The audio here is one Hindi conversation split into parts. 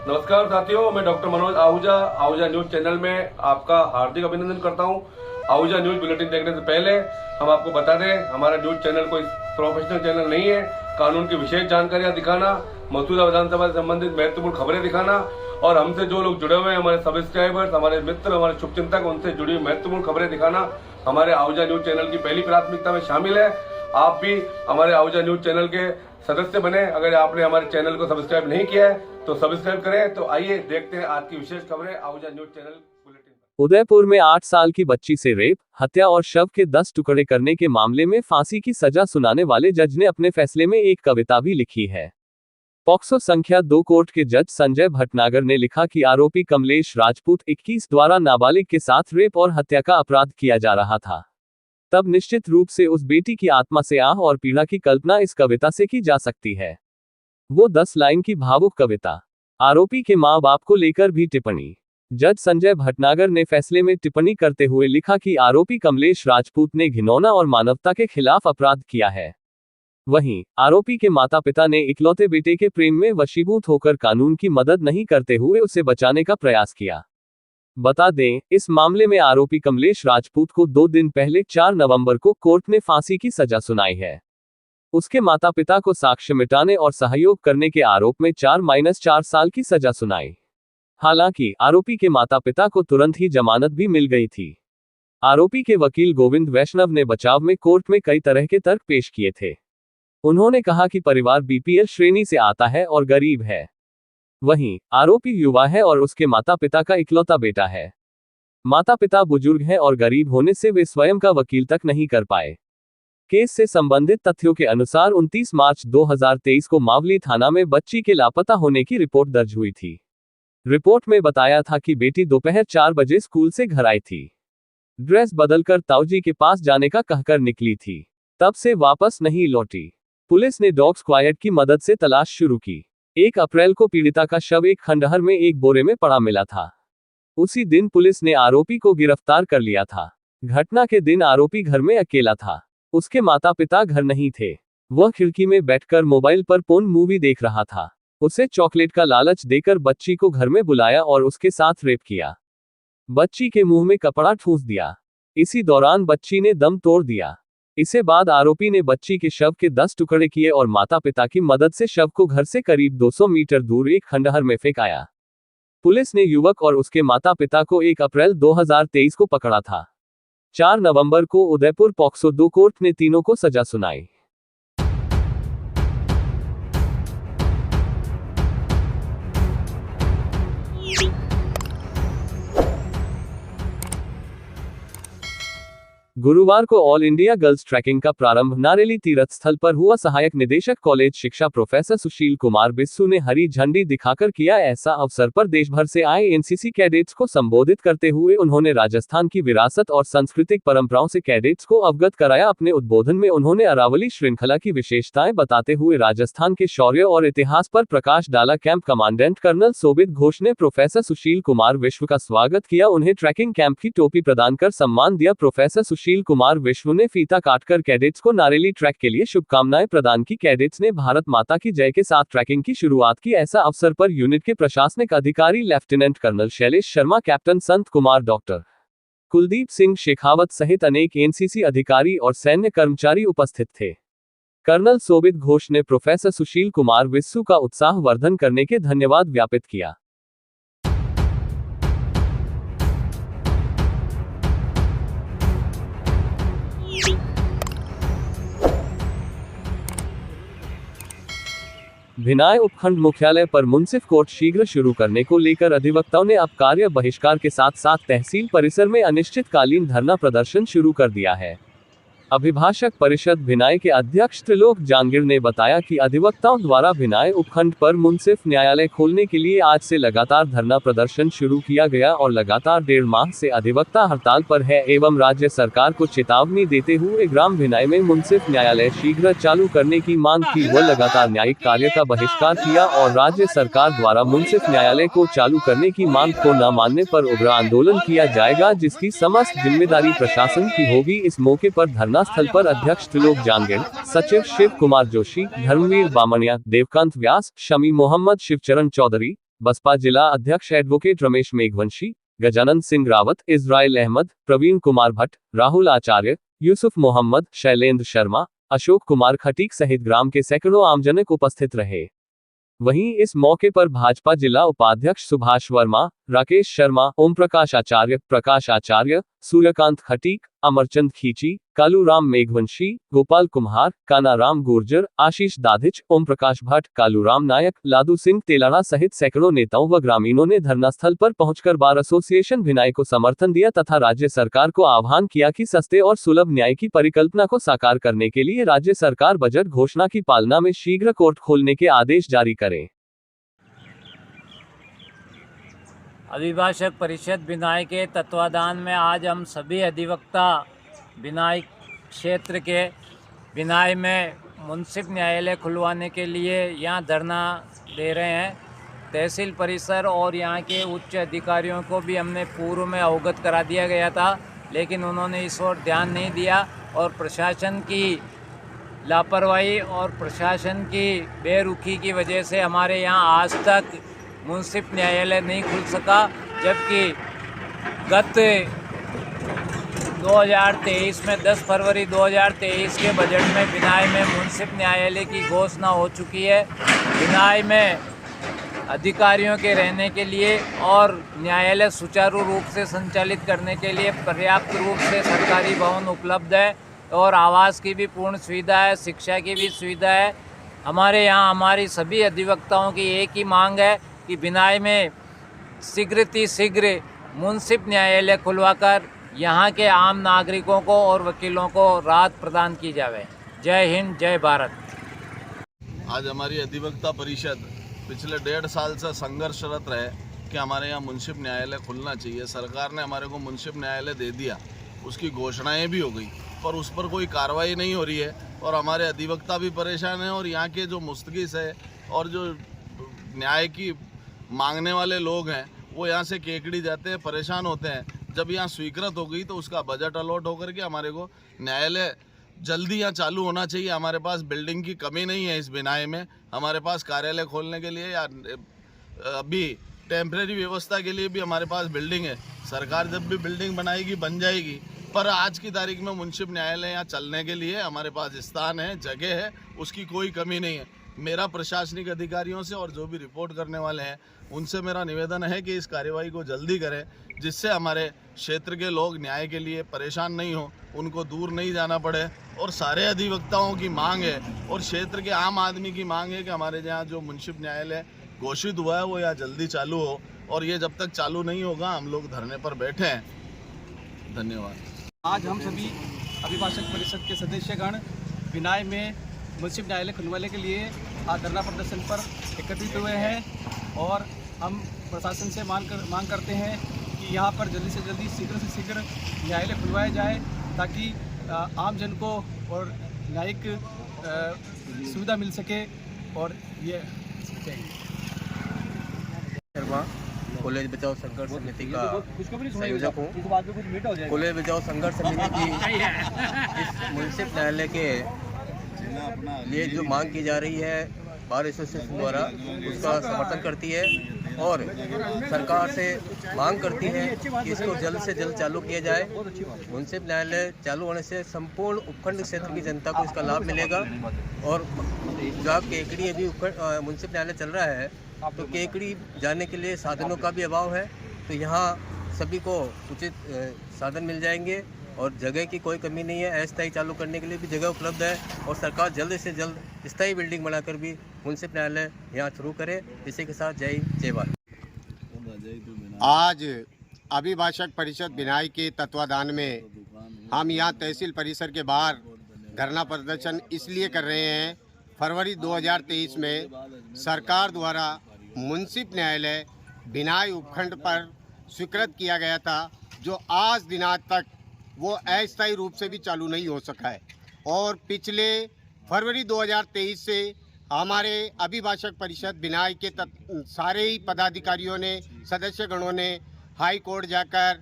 नमस्कार साथियों, मैं doctor Manoj Ahuja Ahuja news channel में आपका हार्दिक अभिनंदन करता हूं। आहूजा न्यूज बुलेटिन देखने से पहले हम आपको बता दें, हमारा न्यूज चैनल कोई प्रोफेशनल चैनल नहीं है। कानून की विशेष जानकारियां दिखाना, मौजूदा विधानसभा से संबंधित महत्वपूर्ण खबरें दिखाना और हमसे जो लोग जुड़े हुए हैं, हमारे सब्सक्राइबर्स, हमारे मित्र, हमारे शुभचिंतक, उनसे जुड़ी हुई महत्वपूर्ण खबरें दिखाना हमारे आहूजा न्यूज चैनल की पहली प्राथमिकता में शामिल है। आप भी हमारे आहूजा न्यूज चैनल के सदस्य बने। अगर आपने हमारे चैनल को सब्सक्राइब नहीं किया है तो सब्सक्राइब करें। तो आइए देखते हैं आज की विशेष खबरें आहूजा न्यूज चैनल बुलेटिन पर। उदयपुर में 8 साल की बच्ची से रेप, हत्या और शव के 10 टुकड़े करने के मामले में फांसी की सजा सुनाने वाले जज ने अपने फैसले में एक कविता भी लिखी है। पॉक्सो संख्या 2 कोर्ट के जज संजय भटनागर ने लिखा कि आरोपी कमलेश राजपूत 21 द्वारा नाबालिग के साथ रेप और हत्या का अपराध किया जा रहा था। तब निश्चित रूप से उस बेटी की आत्मा से आह और पीड़ा की कल्पना इस कविता से की जा सकती है। वो 10 लाइन की भावुक कविता। आरोपी के मां बाप को लेकर भी टिप्पणी। जज संजय भटनागर ने फैसले में टिप्पणी करते हुए लिखा कि आरोपी कमलेश राजपूत ने घिनौना और मानवता के खिलाफ अपराध किया है। वहीं आरोपी के माता पिता ने इकलौते बेटे के प्रेम में वशीभूत होकर कानून की मदद नहीं करते हुए उसे बचाने का प्रयास किया। बता दें, इस मामले में आरोपी कमलेश राजपूत को 2 दिन पहले 4 नवंबर को कोर्ट ने फांसी की सजा सुनाई है। उसके माता पिता को साक्ष्य मिटाने और सहयोग करने के आरोप में 4-4 साल की सजा सुनाई। हालांकि आरोपी के माता पिता को तुरंत ही जमानत भी मिल गई थी। आरोपी के वकील गोविंद वैष्णव ने बचाव में कोर्ट में कई तरह के तर्क पेश किए थे। उन्होंने कहा कि परिवार बीपीएल श्रेणी से आता है और गरीब है। वहीं आरोपी युवा है और उसके माता पिता का इकलौता बेटा है। माता पिता बुजुर्ग हैं और गरीब होने से वे स्वयं का वकील तक नहीं कर पाए। केस से संबंधित तथ्यों के अनुसार 29 मार्च 2023 को मावली थाना में बच्ची के लापता होने की रिपोर्ट दर्ज हुई थी। रिपोर्ट में बताया था कि बेटी दोपहर 4 बजे स्कूल से घर आई थी। ड्रेस बदलकर ताऊजी के पास जाने का कहकर निकली थी। तब से वापस नहीं लौटी। पुलिस ने डॉग स्क्वाड की मदद से तलाश शुरू की। 1 अप्रैल को पीड़िता का शव एक खंडहर में एक बोरे में पड़ा मिला था। उसी दिन पुलिस ने आरोपी को गिरफ्तार कर लिया था। घटना के दिन आरोपी घर में अकेला था। उसके माता पिता घर नहीं थे। वह खिड़की में बैठकर मोबाइल पर पोर्न मूवी देख रहा था। उसे चॉकलेट का लालच देकर बच्ची को घर में बुलाया और उसके साथ रेप किया। बच्ची के मुंह में कपड़ा ठूंस दिया। इसी दौरान बच्ची ने दम तोड़ दिया। इसके बाद आरोपी ने बच्ची के शव के 10 टुकड़े किए और माता पिता की मदद से शव को घर से करीब 200 मीटर दूर एक खंडहर में फेंकाया। पुलिस ने युवक और उसके माता पिता को 1 अप्रैल 2023 को पकड़ा था। 4 नवंबर को उदयपुर पॉक्सो 2 कोर्ट ने तीनों को सजा सुनाई। गुरुवार को ऑल इंडिया गर्ल्स ट्रैकिंग का प्रारंभ नारेली तीर्थ स्थल पर हुआ। सहायक निदेशक कॉलेज शिक्षा प्रोफेसर सुशील कुमार बिस्सू ने हरी झंडी दिखाकर किया। ऐसा अवसर पर देश भर से आए एनसीसी कैडेट्स को संबोधित करते हुए उन्होंने राजस्थान की विरासत और सांस्कृतिक परंपराओं से कैडेट्स को अवगत कराया। अपने उद्बोधन में उन्होंने अरावली श्रृंखला की विशेषताएं बताते हुए राजस्थान के शौर्य और इतिहास पर प्रकाश डाला। कैंप कमांडेंट कर्नल सोबित घोष ने प्रोफेसर सुशील कुमार विश्व का स्वागत किया। उन्हें ट्रैकिंग कैंप की टोपी प्रदान कर सम्मान दिया। प्रोफेसर सुशील कुमार विश्व ने फीता काटकर कैडेट्स को नारेली ट्रैक के लिए शुभकामनाएं प्रदान की। कैडेट्स ने भारत माता की जय के साथ ट्रैकिंग की शुरुआत की। ऐसा अवसर पर यूनिट के प्रशासनिक अधिकारी lieutenant colonel Shailesh Sharma, captain Sant Kumar, doctor Kuldeep Singh Shekhawat सहित अनेक एनसीसी अधिकारी और सैन्य कर्मचारी उपस्थित थे। कर्नल सोबित घोष ने प्रोफेसर सुशील कुमार विस्सू का उत्साह वर्धन करने के धन्यवाद ज्ञापित किया। भिनाय उपखंड मुख्यालय पर मुंसिफ कोर्ट शीघ्र शुरू करने को लेकर अधिवक्ताओं ने अब कार्य बहिष्कार के साथ साथ तहसील परिसर में अनिश्चितकालीन धरना प्रदर्शन शुरू कर दिया है। अभिभाषक परिषद भिनाय के अध्यक्ष त्रिलोक जांगिड़ ने बताया कि अधिवक्ताओं द्वारा भिनाय उपखंड पर मुंसिफ न्यायालय खोलने के लिए आज से लगातार धरना प्रदर्शन शुरू किया गया और लगातार 1.5 माह से अधिवक्ता हड़ताल पर है एवं राज्य सरकार को चेतावनी देते हुए ग्राम भिनाय में मुंसिफ न्यायालय शीघ्र चालू करने की मांग की। वह लगातार न्यायिक कार्य का बहिष्कार किया और राज्य सरकार द्वारा मुंसिफ न्यायालय को चालू करने की मांग को न मानने पर उग्र आंदोलन किया जाएगा, जिसकी समस्त जिम्मेदारी प्रशासन की होगी। इस मौके पर धरना स्थल पर अध्यक्ष त्रिलोक जांगिड़, सचिव शिव कुमार जोशी, धर्मवीर बामणिया, देवकांत व्यास, शमी मोहम्मद, शिवचरण चौधरी, बसपा जिला अध्यक्ष एडवोकेट रमेश मेघवंशी, गजानंद सिंह रावत, इज़राइल अहमद, प्रवीण कुमार भट्ट, राहुल आचार्य, यूसुफ मोहम्मद, शैलेंद्र शर्मा, अशोक कुमार खटीक सहित ग्राम के सैकड़ों आमजन उपस्थित रहे। वहीं इस मौके पर भाजपा जिला उपाध्यक्ष सुभाष वर्मा, राकेश शर्मा, ओम प्रकाश आचार्य, सूर्यकांत खटीक, अमरचंद खींची, कालूराम मेघवंशी, गोपाल कुम्हार, कानाराम गुर्जर, आशीष दाधिच, ओम प्रकाश भट्ट, कालूराम नायक, लादू सिंह तेलाड़ा सहित सैकड़ों नेताओं व ग्रामीणों ने धरनास्थल पर पहुंचकर बार एसोसिएशन भिनाई को समर्थन दिया तथा राज्य सरकार को आह्वान किया कि सस्ते और सुलभ न्याय की परिकल्पना को साकार करने के लिए राज्य सरकार बजट घोषणा की पालना में शीघ्र कोर्ट खोलने के आदेश जारी करे। अभिभाषक परिषद भिनाई के तत्वाधान में आज हम सभी अधिवक्ता भिनाई क्षेत्र के भिनाई में मुंसिफ न्यायालय खुलवाने के लिए यहाँ धरना दे रहे हैं। तहसील परिसर और यहाँ के उच्च अधिकारियों को भी हमने पूर्व में अवगत करा दिया गया था, लेकिन उन्होंने इस ओर ध्यान नहीं दिया और प्रशासन की लापरवाही और प्रशासन की बेरुखी की वजह से हमारे यहाँ आज तक मुंसिफ न्यायालय नहीं खुल सका, जबकि गत 2023 में 10 फरवरी 2023 के बजट में भिनाई में मुंसिफ न्यायालय की घोषणा हो चुकी है। भिनाई में अधिकारियों के रहने के लिए और न्यायालय सुचारू रूप से संचालित करने के लिए पर्याप्त रूप से सरकारी भवन उपलब्ध है और आवास की भी पूर्ण सुविधा है, शिक्षा की भी सुविधा है। हमारे यहाँ हमारी सभी अधिवक्ताओं की एक ही मांग है कि भिनाई में शीघ्र मुंसिफ न्यायालय खुलवाकर यहाँ के आम नागरिकों को और वकीलों को राहत प्रदान की जाए। जय हिंद, जय भारत। आज हमारी अधिवक्ता परिषद पिछले 1.5 साल से संघर्षरत रहे कि हमारे यहाँ मुंसिफ न्यायालय खुलना चाहिए। सरकार ने हमारे को मुंसिफ न्यायालय दे दिया, उसकी घोषणाएं भी हो गई, पर उस पर कोई कार्रवाई नहीं हो रही है और हमारे अधिवक्ता भी परेशान हैं और यहाँ के जो मुस्तगिस है और जो न्याय की मांगने वाले लोग हैं वो यहाँ से केकड़ी जाते हैं, परेशान होते हैं। जब यहाँ स्वीकृत हो गई तो उसका बजट अलॉट होकर के हमारे को न्यायालय जल्दी यहाँ चालू होना चाहिए। हमारे पास बिल्डिंग की कमी नहीं है इस भिनाई में, हमारे पास कार्यालय खोलने के लिए या अभी टेम्परेरी व्यवस्था के लिए भी हमारे पास बिल्डिंग है। सरकार जब भी बिल्डिंग बनाएगी बन जाएगी, पर आज की तारीख में मुंसिफ न्यायालय यहाँ चलने के लिए हमारे पास स्थान है, जगह है, उसकी कोई कमी नहीं है। मेरा प्रशासनिक अधिकारियों से और जो भी रिपोर्ट करने वाले हैं उनसे मेरा निवेदन है कि इस कार्यवाही को जल्दी करें, जिससे हमारे क्षेत्र के लोग न्याय के लिए परेशान नहीं हो, उनको दूर नहीं जाना पड़े। और सारे अधिवक्ताओं की मांग है और क्षेत्र के आम आदमी की मांग है कि हमारे यहाँ जो मुंसिफ न्यायालय घोषित हुआ है वो यहाँ जल्दी चालू हो, और ये जब तक चालू नहीं होगा हम लोग धरने पर बैठे हैं। धन्यवाद। आज हम सभी अभिभाषक परिषद के सदस्यगण भिनाई में मुंसिफ न्यायालय खुलवाने के लिए आज धरना प्रदर्शन पर एकत्रित हुए हैं और हम प्रशासन से मांग करते हैं कि यहाँ पर जल्दी से जल्दी शीघ्र से शीघ्र न्यायालय खुलवाया जाए, ताकि आम जन को और न्यायिक सुविधा मिल सके। और ये शर्मा कॉलेज बचाओ संघर्ष समिति का संयोजक हूँ। कॉलेज बचाओ संघर्ष समिति की इस मुंसिफ न्यायालय के लिए जो मांग की जा रही है बार एसोसिएशन द्वारा, उसका समर्थन करती है और सरकार से मांग करती है कि इसको जल्द से जल्द चालू किया जाए। मुंसिफ न्यायालय चालू होने से संपूर्ण उपखंड क्षेत्र की जनता को इसका लाभ मिलेगा। और जो केकड़ी अभी मुंसिफ न्यायालय चल रहा है तो केकड़ी जाने के लिए साधनों का भी अभाव है, तो यहाँ सभी को उचित साधन मिल जाएंगे और जगह की कोई कमी नहीं है। अस्थायी चालू करने के लिए भी जगह उपलब्ध है और सरकार जल्द से जल्द स्थायी बिल्डिंग बनाकर भी मुंसिफ न्यायालय यहाँ शुरू करे। इसी के साथ जय जय भारत। आज अभिभाषक परिषद भिनाई के तत्वाधान में हम यहाँ तहसील परिसर के बाहर धरना प्रदर्शन इसलिए कर रहे हैं। फरवरी 2023 में सरकार द्वारा मुंसिफ न्यायालय भिनाई उपखंड पर स्वीकृत किया गया था, जो आज दिनांक तक वो अस्थायी रूप से भी चालू नहीं हो सका है। और पिछले फरवरी 2023 से हमारे अभिभाषक परिषद भिनाई के सारे ही पदाधिकारियों ने, सदस्यगणों ने हाई कोर्ट जाकर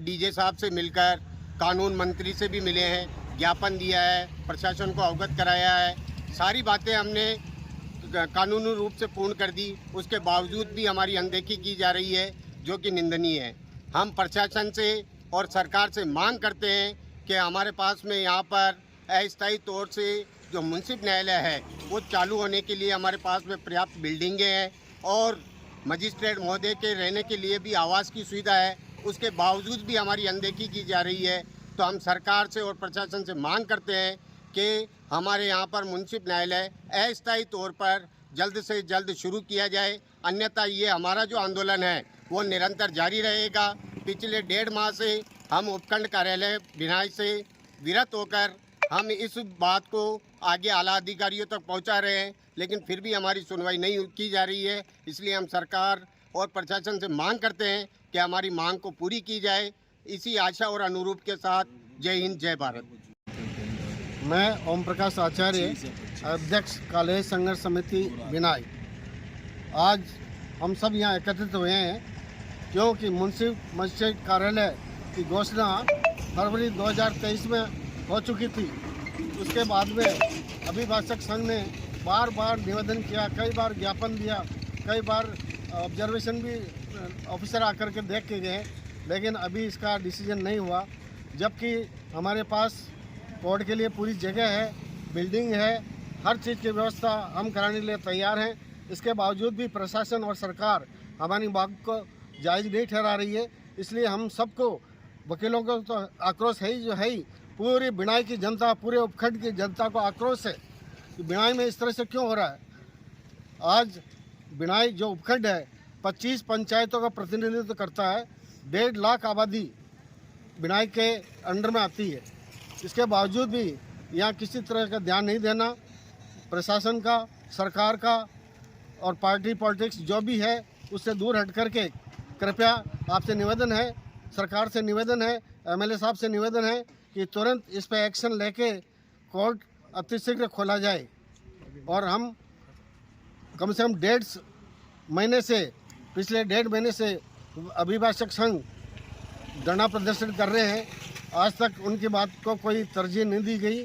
डीजे साहब से मिलकर, कानून मंत्री से भी मिले हैं, ज्ञापन दिया है, प्रशासन को अवगत कराया है। सारी बातें हमने कानूनी रूप से पूर्ण कर दी, उसके बावजूद भी हमारी अनदेखी की जा रही है, जो कि निंदनीय है। हम प्रशासन से और सरकार से मांग करते हैं कि हमारे पास में यहाँ पर अस्थायी तौर से जो मुंसिफ न्यायालय है वो चालू होने के लिए हमारे पास में पर्याप्त बिल्डिंगें हैं और मजिस्ट्रेट महोदय के रहने के लिए भी आवास की सुविधा है। उसके बावजूद भी हमारी अनदेखी की जा रही है। तो हम सरकार से और प्रशासन से मांग करते हैं कि हमारे यहाँ पर मुंसिफ न्यायालय अस्थायी तौर पर जल्द से जल्द शुरू किया जाए, अन्यथा ये हमारा जो आंदोलन है वो निरंतर जारी रहेगा। पिछले 1.5 माह से हम उपखंड कार्यालय भिनाई से विरत होकर हम इस बात को आगे आला अधिकारियों तक पहुंचा रहे हैं, लेकिन फिर भी हमारी सुनवाई नहीं की जा रही है। इसलिए हम सरकार और प्रशासन से मांग करते हैं कि हमारी मांग को पूरी की जाए। इसी आशा और अनुरूप के साथ जय हिंद, जय भारत। मैं ओम प्रकाश आचार्य, अध्यक्ष कॉलेज संघर्ष समिति भिनाई। आज हम सब यहाँ एकत्रित हुए हैं क्योंकि मुंसिफ मजिस्ट्रेट कार्यालय की घोषणा फरवरी 2023 में हो चुकी थी। उसके बाद में अभिभाषक संघ ने बार बार निवेदन किया, कई बार ज्ञापन दिया, कई बार ऑब्जर्वेशन भी ऑफिसर आकर के देख के गए, लेकिन अभी इसका डिसीजन नहीं हुआ। जबकि हमारे पास कोर्ट के लिए पूरी जगह है, बिल्डिंग है, हर चीज़ की व्यवस्था हम कराने के लिए तैयार हैं। इसके बावजूद भी प्रशासन और सरकार हमारी मांग को जायज़ नहीं ठहरा रही है। इसलिए हम सबको, वकीलों को तो आक्रोश है ही जो है ही, पूरी भिनाई की जनता, पूरे उपखंड की जनता को आक्रोश है कि भिनाई में इस तरह से क्यों हो रहा है। आज भिनाई जो उपखंड है 25 पंचायतों का प्रतिनिधित्व करता है, 1.5 लाख आबादी भिनाई के अंडर में आती है। इसके बावजूद भी यहाँ किसी तरह का ध्यान नहीं देना प्रशासन का, सरकार का और पार्टी पॉलिटिक्स जो भी है उससे दूर हट करके कृपया आपसे निवेदन है, सरकार से निवेदन है, एमएलए साहब से निवेदन है कि तुरंत इस पर एक्शन लेके कोर्ट अतिशीघ्र खोला जाए। और हम कम से कम 1.5 महीने से, पिछले 1.5 महीने से अभिभाषक संघ धरना प्रदर्शन कर रहे हैं। आज तक उनकी बात को कोई तरजीह नहीं दी गई।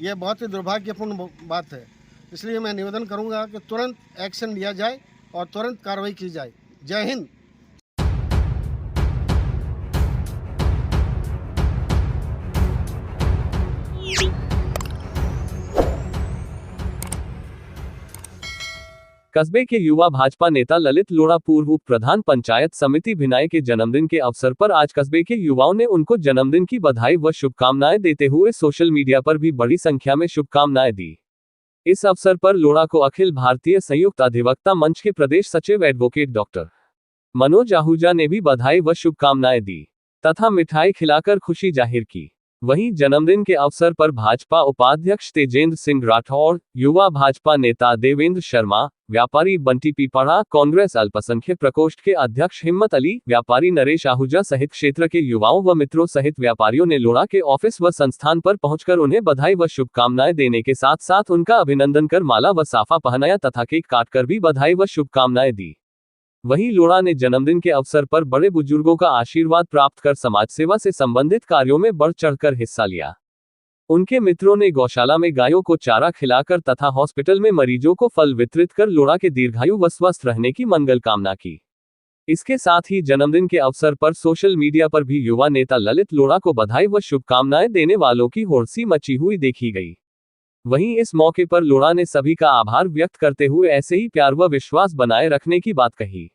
ये बहुत ही दुर्भाग्यपूर्ण बात है। इसलिए मैं निवेदन करूंगा कि तुरंत एक्शन लिया जाए और तुरंत कार्रवाई की जाए। जय हिंद। कस्बे के युवा भाजपा नेता ललित लोढ़ा पूर्व उप प्रधान पंचायत समिति भिनाई के जन्मदिन के अवसर पर आज कस्बे के युवाओं ने उनको जन्मदिन की बधाई व शुभकामनाएं देते हुए सोशल मीडिया पर भी बड़ी संख्या में शुभकामनाएं दी। इस अवसर पर लोढ़ा को अखिल भारतीय संयुक्त अधिवक्ता मंच के प्रदेश सचिव एडवोकेट डॉक्टर मनोज आहूजा ने भी बधाई व शुभकामनाएं दी तथा मिठाई खिलाकर खुशी जाहिर की। वहीं जन्मदिन के अवसर पर भाजपा उपाध्यक्ष तेजेंद्र सिंह राठौर, युवा भाजपा नेता देवेंद्र शर्मा, व्यापारी बंटी पीपड़ा, कांग्रेस अल्पसंख्यक प्रकोष्ठ के अध्यक्ष हिम्मत अली, व्यापारी नरेश आहूजा सहित क्षेत्र के युवाओं व मित्रों सहित व्यापारियों ने लोढ़ा के ऑफिस व संस्थान पर पहुंचकर उन्हें बधाई व शुभकामनाएं देने के साथ साथ उनका अभिनंदन कर माला व साफा पहनाया तथा केक काटकर भी बधाई व शुभकामनाएं दी। वहीं लोढ़ा ने जन्मदिन के अवसर पर बड़े बुजुर्गों का आशीर्वाद प्राप्त कर समाज सेवा से संबंधित कार्यों में बढ़ चढ़कर हिस्सा लिया। उनके मित्रों ने गौशाला में गायों को चारा खिलाकर तथा हॉस्पिटल में मरीजों को फल वितरित कर लोढ़ा के दीर्घायु व स्वस्थ रहने की मंगल कामना की। इसके साथ ही जन्मदिन के अवसर पर सोशल मीडिया पर भी युवा नेता ललित लोढ़ा को बधाई व शुभकामनाएं देने वालों की होड़सी मची हुई देखी गई। वहीं इस मौके पर लोढ़ा ने सभी का आभार व्यक्त करते हुए ऐसे ही प्यार व विश्वास बनाए रखने की बात कही।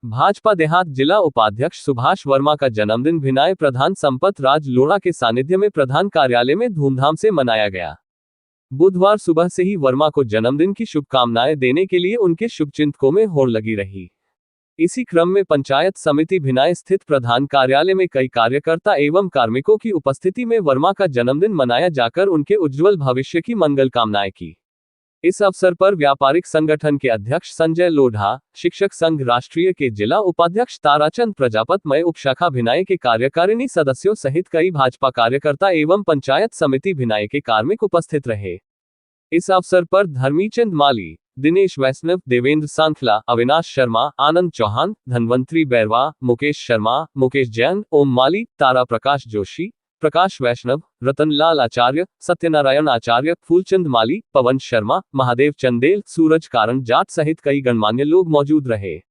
भाजपा देहात जिला उपाध्यक्ष सुभाष वर्मा का जन्मदिन भिनाई प्रधान संपत राज लोढ़ा के सानिध्य में प्रधान कार्यालय में धूमधाम से मनाया गया। बुधवार सुबह से ही वर्मा को जन्मदिन की शुभकामनाएं देने के लिए उनके शुभचिंतकों में होड़ लगी रही। इसी क्रम में पंचायत समिति भिनाई स्थित प्रधान कार्यालय में कई कार्यकर्ता एवं कार्मिकों की उपस्थिति में वर्मा का जन्मदिन मनाया जाकर उनके उज्जवल भविष्य की मंगल कामनाएं की। इस अवसर पर व्यापारिक संगठन के अध्यक्ष संजय लोढ़ा, शिक्षक संघ राष्ट्रीय के जिला उपाध्यक्ष ताराचंद प्रजापत, मय उपशाखा भिनाई के कार्यकारिणी सदस्यों सहित कई भाजपा कार्यकर्ता एवं पंचायत समिति भिनाई के कार्मिक उपस्थित रहे। इस अवसर पर धर्मीचंद माली, दिनेश वैष्णव, देवेंद्र सांखला, अविनाश शर्मा, आनंद चौहान, धनवंतरी बैरवा, मुकेश शर्मा, मुकेश जैन, ओम माली, तारा प्रकाश जोशी, प्रकाश वैष्णव, रतनलाल आचार्य, सत्यनारायण आचार्य, फूलचंद माली, पवन शर्मा, महादेव चंदेल, सूरज कारण जाट सहित कई गणमान्य लोग मौजूद रहे।